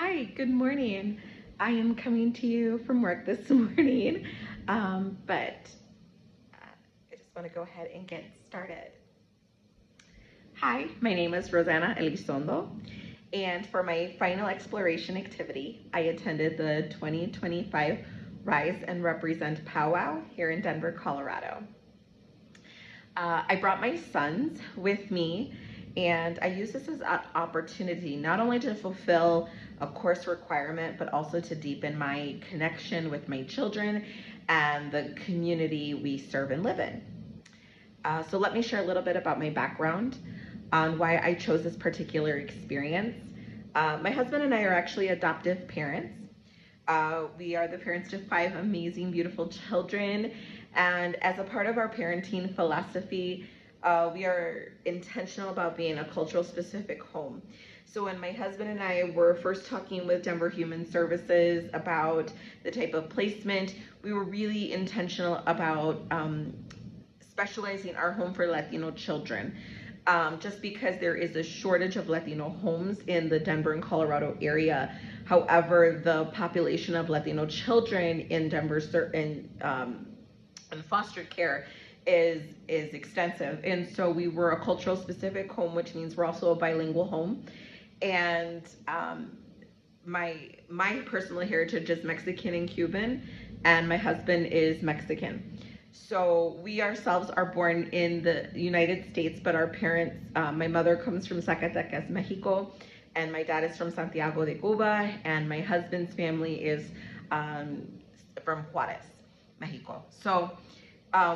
Hi, good morning. I am coming to you from work this morning, but I just want to go ahead and get started. Hi, my name is Rosanna Elizondo, and for my final exploration activity, I attended the 2025 Rise and Represent Powwow here in Denver, Colorado. I brought my sons with me, and I use this as an opportunity not only to fulfill a course requirement, but also to deepen my connection with my children and the community we serve and live in. So let me share a little bit about my background on why I chose this particular experience. My husband and I are actually adoptive parents. We are the parents to 5 amazing, beautiful children. And as a part of our parenting philosophy, we are intentional about being a cultural specific home. So when my husband and I were first talking with Denver Human Services about the type of placement, we were really intentional about specializing our home for Latino children. Just because there is a shortage of Latino homes in the Denver and Colorado area. However, the population of Latino children in Denver in foster care is extensive. And so we were a cultural specific home, which means we're also a bilingual home. And my personal heritage is Mexican and Cuban, and my husband is Mexican. So we ourselves are born in the United States, but our parents, my mother comes from Zacatecas, Mexico, and my dad is from Santiago de Cuba, and my husband's family is from Juarez, Mexico. So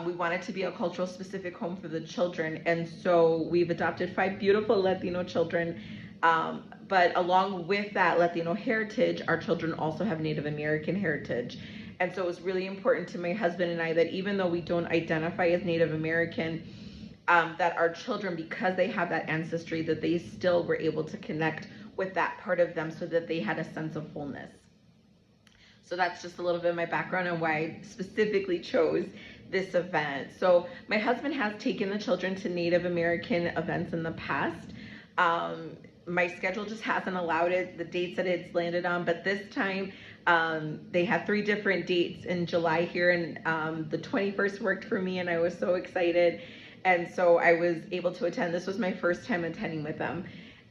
we wanted to be a cultural specific home for the children, and so we've adopted 5 beautiful Latino children. But along with that Latino heritage, our children also have Native American heritage. And so it was really important to my husband and I that even though we don't identify as Native American, that our children, because they have that ancestry, that they still were able to connect with that part of them so that they had a sense of wholeness. So that's just a little bit of my background and why I specifically chose this event. So my husband has taken the children to Native American events in the past. My schedule just hasn't allowed it, the dates that it's landed on, but this time they had 3 different dates in July here, and the 21st worked for me, and I was so excited. And so I was able to attend. This was my first time attending with them.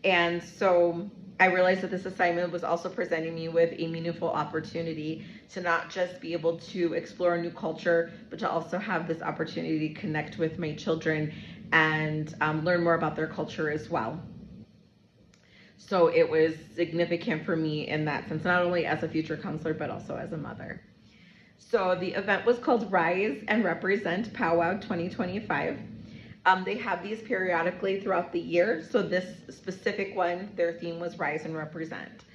And so I realized that this assignment was also presenting me with a meaningful opportunity to not just be able to explore a new culture, but to also have this opportunity to connect with my children and learn more about their culture as well. So it was significant for me in that sense, not only as a future counselor, but also as a mother. So the event was called Rise and Represent Powwow 2025. They have these periodically throughout the year. So this specific one, their theme was Rise and Represent.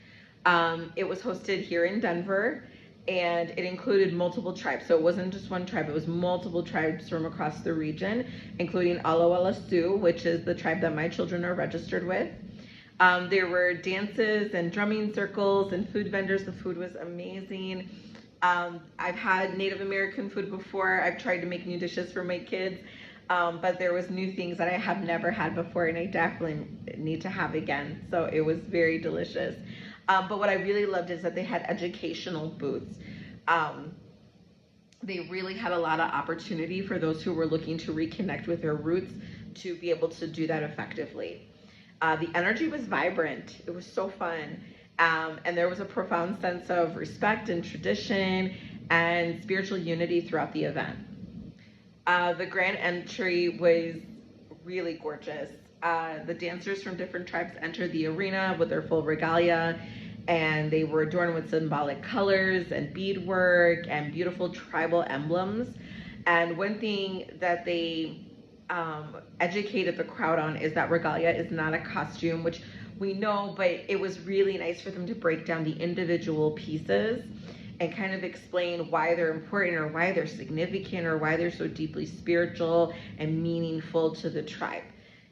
It was hosted here in Denver, and it included multiple tribes. So it wasn't just one tribe, it was multiple tribes from across the region, including Alo Ala Sioux, which is the tribe that my children are registered with. There were dances and drumming circles and food vendors. The food was amazing. I've had Native American food before. I've tried to make new dishes for my kids, but there was new things that I have never had before, and I definitely need to have again. So it was very delicious. But what I really loved is that they had educational booths. They really had a lot of opportunity for those who were looking to reconnect with their roots to be able to do that effectively. The energy was vibrant. It was so fun. And there was a profound sense of respect and tradition and spiritual unity throughout the event. The grand entry was really gorgeous. The dancers from different tribes entered the arena with their full regalia, and they were adorned with symbolic colors and beadwork and beautiful tribal emblems. And one thing that they educated the crowd on is that regalia is not a costume, which we know, but it was really nice for them to break down the individual pieces and kind of explain why they're important or why they're significant or why they're so deeply spiritual and meaningful to the tribe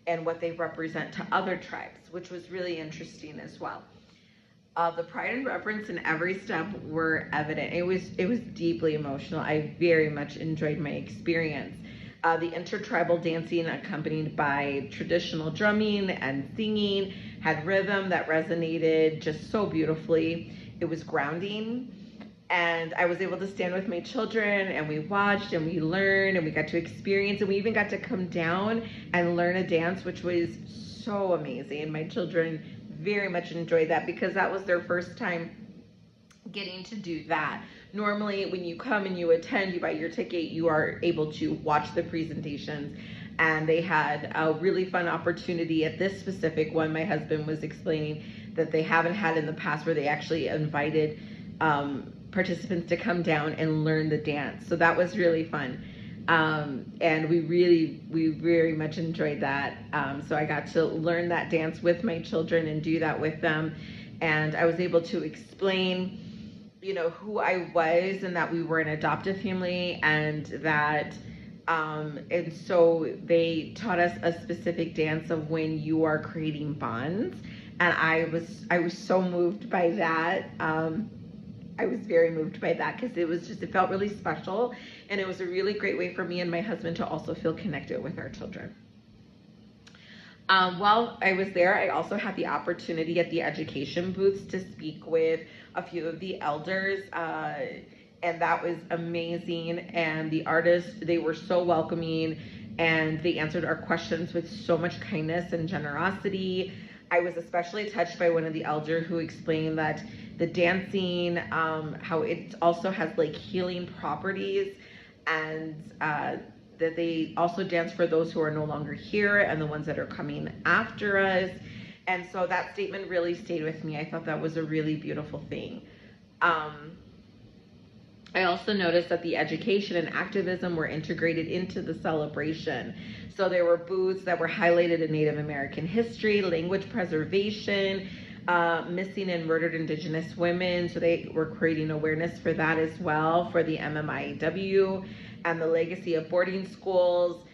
and what they represent to other tribes, which was really interesting as well. The pride and reverence in every step were evident. It was deeply emotional. I very much enjoyed my experience. The intertribal dancing accompanied by traditional drumming and singing had rhythm that resonated just so beautifully. It was grounding. And I was able to stand with my children, and we watched and we learned and we got to experience, and we even got to come down and learn a dance, which was so amazing. My children very much enjoyed that because that was their first time getting to do that. Normally, when you come and you attend, you buy your ticket, you are able to watch the presentations. And they had a really fun opportunity at this specific one. My husband was explaining that they haven't had in the past, where they actually invited participants to come down and learn the dance. So that was really fun. And we very much enjoyed that. So I got to learn that dance with my children and do that with them. And I was able to explain, who I was, and that we were an adoptive family, and that, and so they taught us a specific dance of when you are creating bonds. And I was so moved by that. I was very moved by that because it felt really special, and it was a really great way for me and my husband to also feel connected with our children. While I was there, I also had the opportunity at the education booths to speak with a few of the elders, and that was amazing. And the artists, they were so welcoming, and they answered our questions with so much kindness and generosity. I was especially touched by one of the elders who explained that the dancing, how it also has like healing properties, and that they also dance for those who are no longer here and the ones that are coming after us. And so that statement really stayed with me. I thought that was a really beautiful thing. I also noticed that the education and activism were integrated into the celebration. So there were booths that were highlighted in Native American history, language preservation, missing and murdered Indigenous women. So they were creating awareness for that as well, for the MMIW, and the legacy of boarding schools.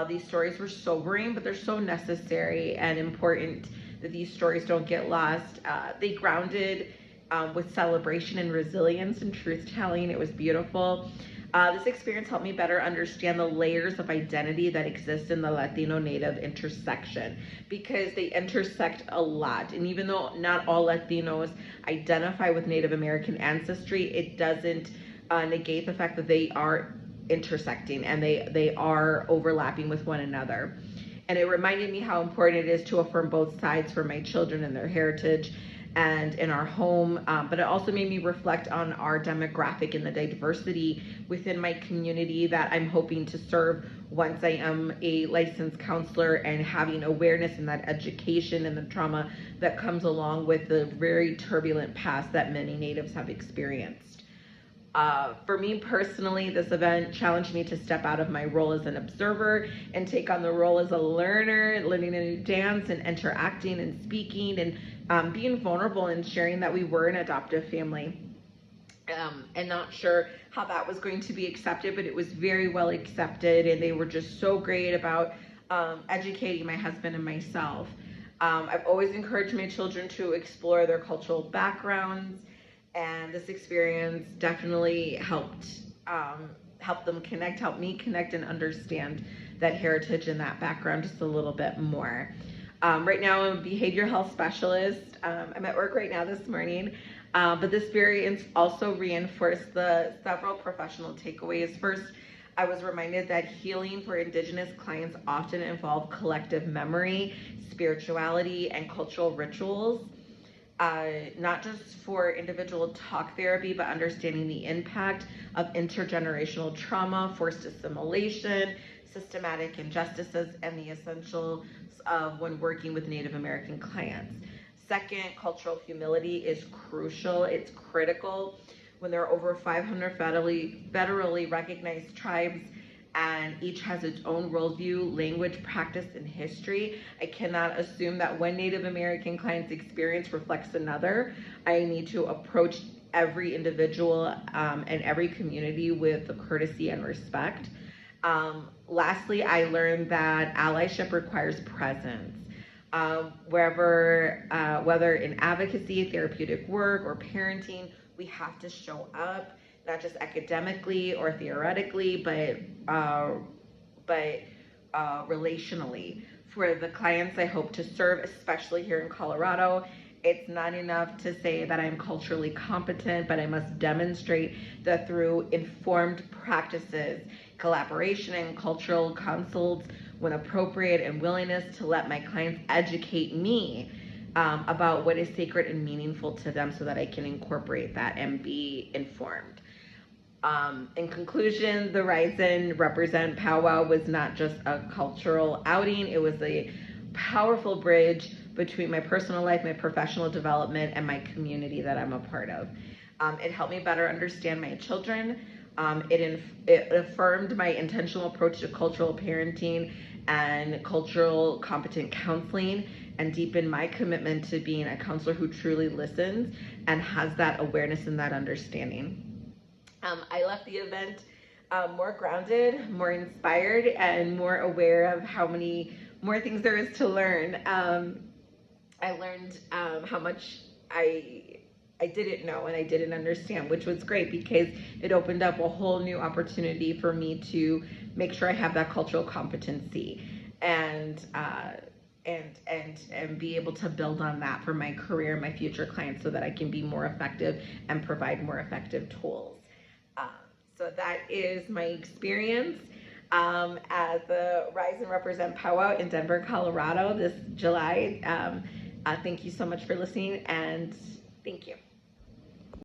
These stories were sobering, but they're so necessary and important that these stories don't get lost. They grounded with celebration and resilience and truth-telling. It was beautiful. This experience helped me better understand the layers of identity that exist in the Latino-Native intersection, because they intersect a lot. And even though not all Latinos identify with Native American ancestry, it doesn't negate the fact that they are intersecting and they are overlapping with one another. And it reminded me how important it is to affirm both sides for my children and their heritage and in our home, but it also made me reflect on our demographic and the diversity within my community that I'm hoping to serve once I am a licensed counselor, and having awareness in that education and the trauma that comes along with the very turbulent past that many Natives have experienced. For me personally, this event challenged me to step out of my role as an observer and take on the role as a learner, learning a new dance and interacting and speaking and being vulnerable and sharing that we were an adoptive family. And not sure how that was going to be accepted, but it was very well accepted, and they were just so great about educating my husband and myself. I've always encouraged my children to explore their cultural backgrounds, and this experience definitely helped them connect, help me connect and understand that heritage and that background just a little bit more. Right now I'm a behavioral health specialist. I'm at work right now this morning, but this experience also reinforced the several professional takeaways. First, I was reminded that healing for Indigenous clients often involve collective memory, spirituality, and cultural rituals. Not just for individual talk therapy, but understanding the impact of intergenerational trauma, forced assimilation, systematic injustices, and the essentials of when working with Native American clients. Second, cultural humility is crucial. It's critical when there are over 500 federally recognized tribes, and each has its own worldview, language, practice, and history. I cannot assume that one Native American client's experience reflects another. I need to approach every individual and every community with courtesy and respect. Lastly, I learned that allyship requires presence. Whether in advocacy, therapeutic work, or parenting, we have to show up, not just academically or theoretically, but relationally. for the clients I hope to serve, especially here in Colorado. It's not enough to say that I'm culturally competent, but I must demonstrate that through informed practices, collaboration, and cultural consults when appropriate, and willingness to let my clients educate me about what is sacred and meaningful to them so that I can incorporate that and be informed. In conclusion, the Rise and Represent powwow was not just a cultural outing, it was a powerful bridge between my personal life, my professional development, and my community that I'm a part of. It helped me better understand my children. It affirmed my intentional approach to cultural parenting and cultural competent counseling, and deepened my commitment to being a counselor who truly listens and has that awareness and that understanding. I left the event more grounded, more inspired, and more aware of how many more things there is to learn. I learned how much I didn't know and I didn't understand, which was great because it opened up a whole new opportunity for me to make sure I have that cultural competency and be able to build on that for my career and my future clients so that I can be more effective and provide more effective tools. So that is my experience at the Rise and Represent powwow in Denver, Colorado this July. Thank you so much for listening, and thank you.